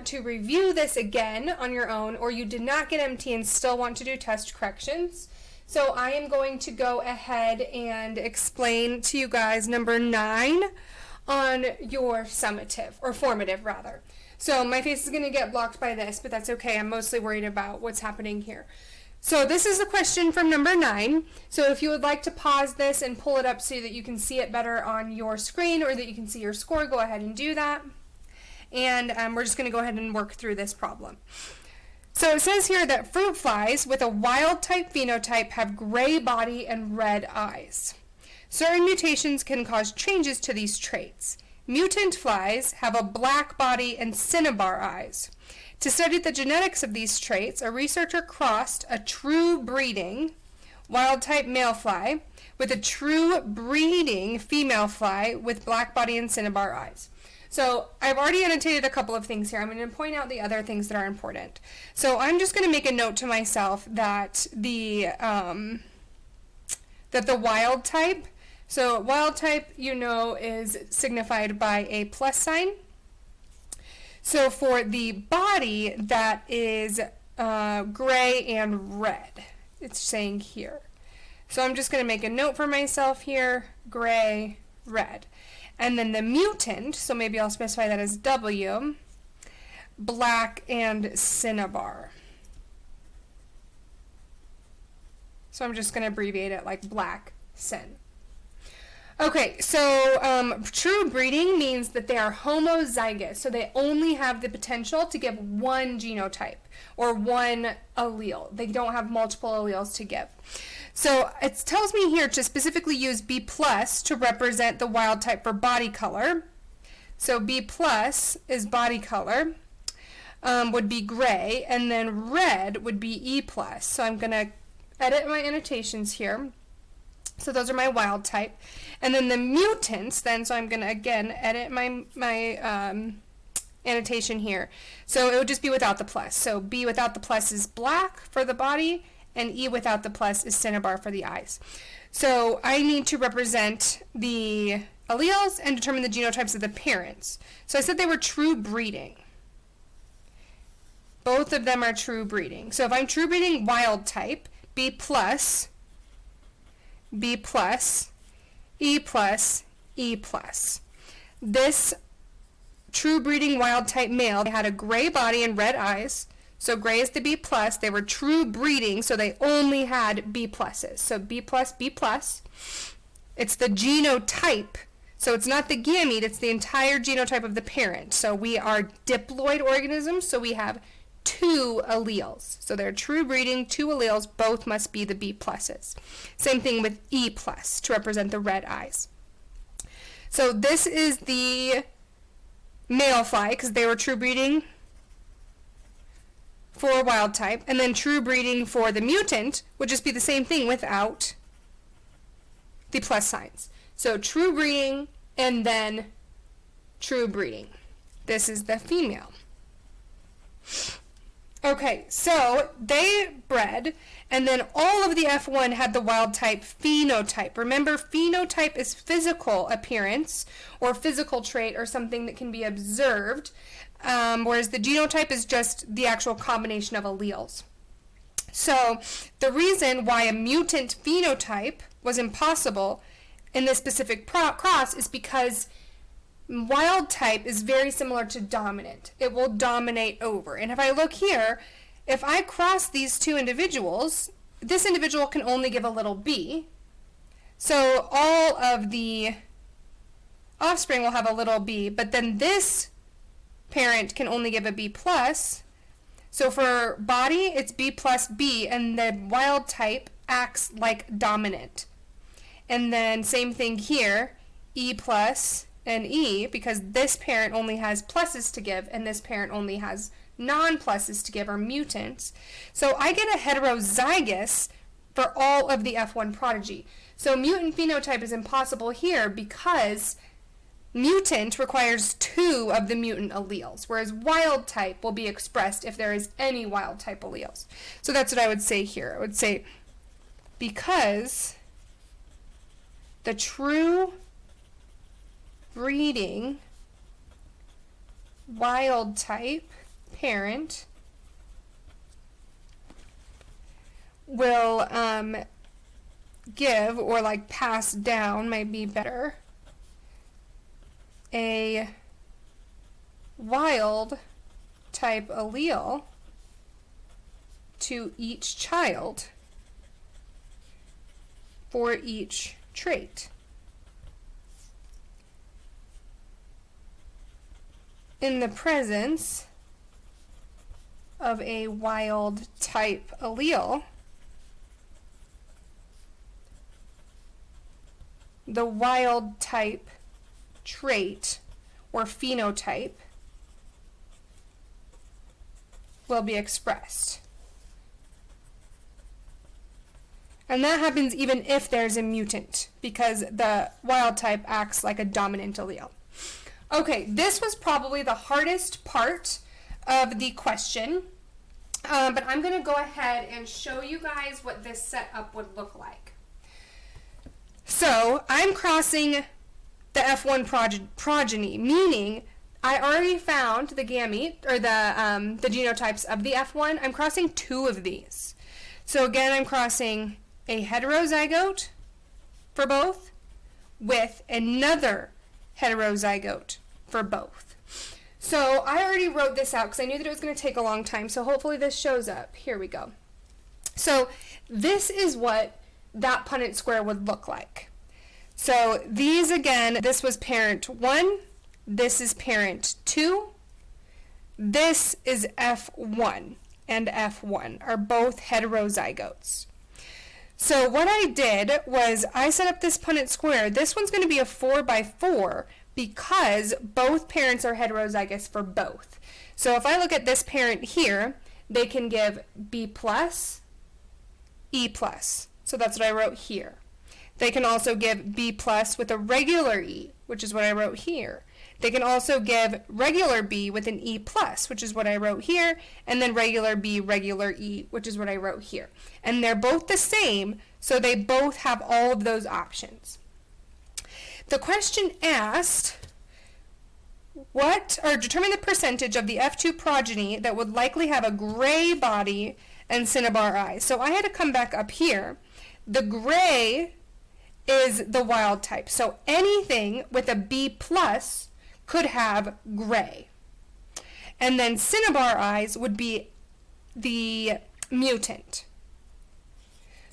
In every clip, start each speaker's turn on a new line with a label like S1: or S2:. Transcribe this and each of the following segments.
S1: want to review this again on your own, or you did not get MT and still want to do test corrections, so I am going to go ahead and explain to you guys number 9 on your summative, or formative rather. So my face is going to get blocked by this, but that's okay. I'm mostly worried about what's happening here. So this is the question from number 9. So if you would like to pause this and pull it up so that you can see it better on your screen, or that you can see your score, go ahead and do that. And we're just going to go ahead and work through this problem. So it says here that fruit flies with a wild type phenotype have gray body and red eyes. Certain mutations can cause changes to these traits. Mutant flies have a black body and cinnabar eyes. To study the genetics of these traits, a researcher crossed a true breeding wild type male fly with a true breeding female fly with black body and cinnabar eyes. So I've already annotated a couple of things here. I'm going to point out the other things that are important. So I'm just going to make a note to myself that the wild type, so wild type, you know, is signified by a plus sign. So for the body, that is gray and red. It's saying here. So I'm just going to make a note for myself here, gray, red. And then the mutant, so maybe I'll specify that as W, black and cinnabar. So I'm just going to abbreviate it like black, cin. Okay, so true breeding means that they are homozygous, so they only have the potential to give one genotype or one allele. They don't have multiple alleles to give. So it tells me here to specifically use B plus to represent the wild type for body color. So B plus is body color, would be gray, and then red would be E plus. So I'm going to edit my annotations here. So those are my wild type. And then the mutants, then, so I'm going to again edit my annotation here. So it would just be without the plus. So B without the plus is black for the body, and E without the plus is cinnabar for the eyes. So I need to represent the alleles and determine the genotypes of the parents. So I said they were true breeding. Both of them are true breeding. So if I'm true breeding wild type, B plus, B plus, E plus, E plus. This true breeding wild type male, they had a gray body and red eyes. So gray is the B plus. They were true breeding, so they only had B pluses. So B plus, B plus. It's the genotype. So it's not the gamete, it's the entire genotype of the parent. So we are diploid organisms, so we have 2 alleles. So they're true breeding, 2 alleles, both must be the B pluses. Same thing with E plus to represent the red eyes. So this is the male fly, because they were true breeding for wild type, and then true breeding for the mutant would just be the same thing without the plus signs. So true breeding and then true breeding. This is the female. Okay, so they bred, and then all of the F1 had the wild type phenotype. Remember, phenotype is physical appearance or physical trait or something that can be observed, whereas the genotype is just the actual combination of alleles. So the reason why a mutant phenotype was impossible in this specific cross is because wild type is very similar to dominant. It will dominate over. And if I look here, if I cross these 2 individuals, this individual can only give a little b. So all of the offspring will have a little b, but then this parent can only give a b plus. So for body, it's b plus b, and the wild type acts like dominant. And then same thing here, e plus and E, because this parent only has pluses to give and this parent only has non-pluses to give, or mutants. So I get a heterozygous for all of the F1 prodigy. So mutant phenotype is impossible here because mutant requires 2 of the mutant alleles, whereas wild type will be expressed if there is any wild type alleles. So that's what I would say here. I would say because the true breeding wild type parent will give, or like pass down might be better, a wild type allele to each child for each trait. In the presence of a wild type allele, the wild type trait or phenotype will be expressed. And that happens even if there's a mutant, because the wild type acts like a dominant allele. Okay, this was probably the hardest part of the question, but I'm going to go ahead and show you guys what this setup would look like. So I'm crossing the F1 progeny, meaning I already found the gamete, or the genotypes of the F1. I'm crossing 2 of these. So again, I'm crossing a heterozygote for both with another heterozygote for both. So I already wrote this out because I knew that it was going to take a long time, so hopefully this shows up. Here we go. So this is what that Punnett square would look like. So these, again, this was parent 1, this is parent 2, this is F1 and F1 are both heterozygotes. So what I did was I set up this Punnett square. This one's going to be a 4 by 4 because both parents are heterozygous for both. So if I look at this parent here, they can give B plus, E plus. So that's what I wrote here. They can also give B plus with a regular E, which is what I wrote here. They can also give regular B with an E plus, which is what I wrote here, and then regular B, regular E, which is what I wrote here. And they're both the same, so they both have all of those options. The question asked, determine the percentage of the F2 progeny that would likely have a gray body and cinnabar eyes. So I had to come back up here. The gray is the wild type. So anything with a B plus could have gray. And then cinnabar eyes would be the mutant.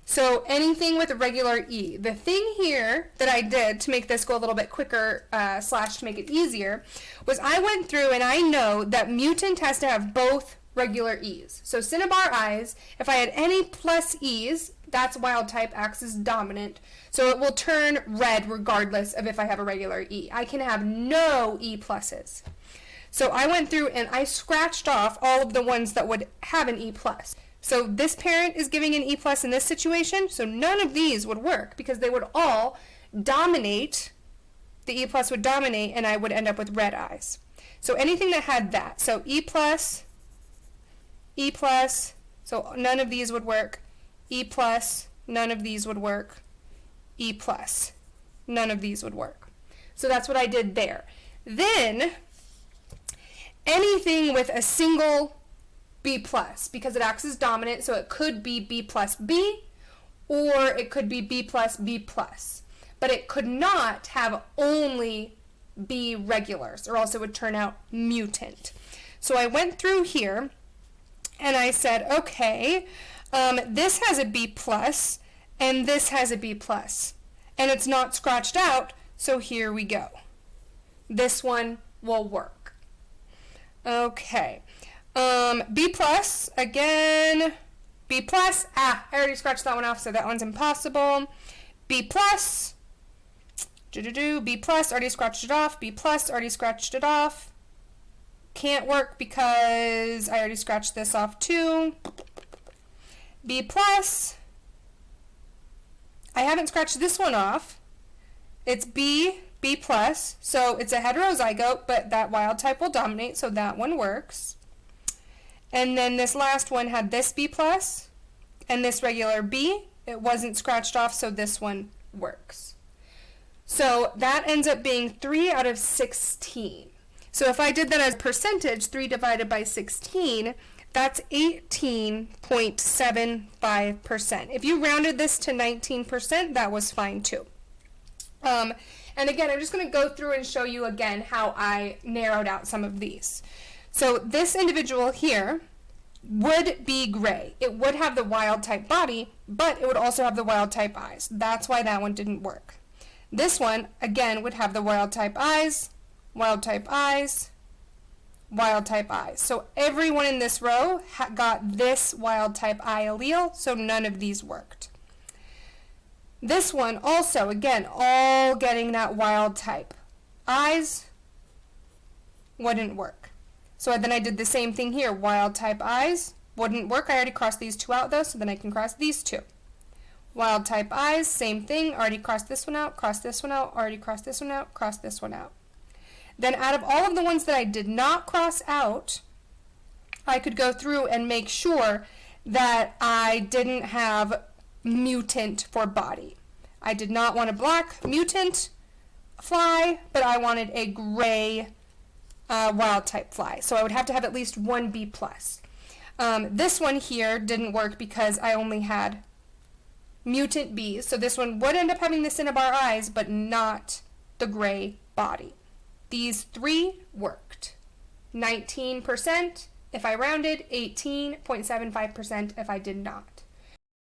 S1: So anything with a regular E. The thing here that I did to make this go a little bit quicker, slash to make it easier, was I went through and I know that mutant has to have both regular E's. So cinnabar eyes, if I had any plus E's, that's wild type, acts as dominant. So it will turn red regardless of if I have a regular E. I can have no E pluses. So I went through and I scratched off all of the ones that would have an E plus. So this parent is giving an E plus in this situation, so none of these would work because they would all dominate, the E plus would dominate, and I would end up with red eyes. So anything that had that, so E plus, so none of these would work. E plus, none of these would work. E plus, none of these would work. So that's what I did there. Then, anything with a single B plus, because it acts as dominant, so it could be B plus B, or it could be B plus B plus. But it could not have only B regulars, or else it would turn out mutant. So I went through here, and I said, okay, this has a B plus, and this has a B plus, and it's not scratched out, so here we go. This one will work. Okay, B plus, again, B plus, I already scratched that one off, so that one's impossible. B plus, B plus, already scratched it off, B plus, already scratched it off. Can't work because I already scratched this off too. B plus, I haven't scratched this one off. It's B plus, so it's a heterozygote, but that wild type will dominate, so that one works. And then this last one had this B plus, and this regular B. It wasn't scratched off, so this one works. So that ends up being 3 out of 16. So if I did that as percentage, 3 divided by 16, that's 18.75%. If you rounded this to 19%, that was fine too. And again, I'm just going to go through and show you again how I narrowed out some of these. So this individual here would be gray. It would have the wild type body, but it would also have the wild type eyes. That's why that one didn't work. This one, again, would have the wild type eyes, wild type eyes, wild type eyes. So everyone in this row got this wild type eye allele, so none of these worked. This one also, again, all getting that wild type. Eyes wouldn't work. So then I did the same thing here. Wild type eyes wouldn't work. I already crossed these two out though, so then I can cross these two. Wild type eyes, same thing. Already crossed this one out, crossed this one out, already crossed this one out, crossed this one out. Then out of all of the ones that I did not cross out, I could go through and make sure that I didn't have mutant for body. I did not want a black mutant fly, but I wanted a gray wild type fly. So I would have to have at least one B+. This one here didn't work because I only had mutant Bs. So this one would end up having the Cinnabar eyes, but not the gray body. These three worked. 19% if I rounded, 18.75% if I did not.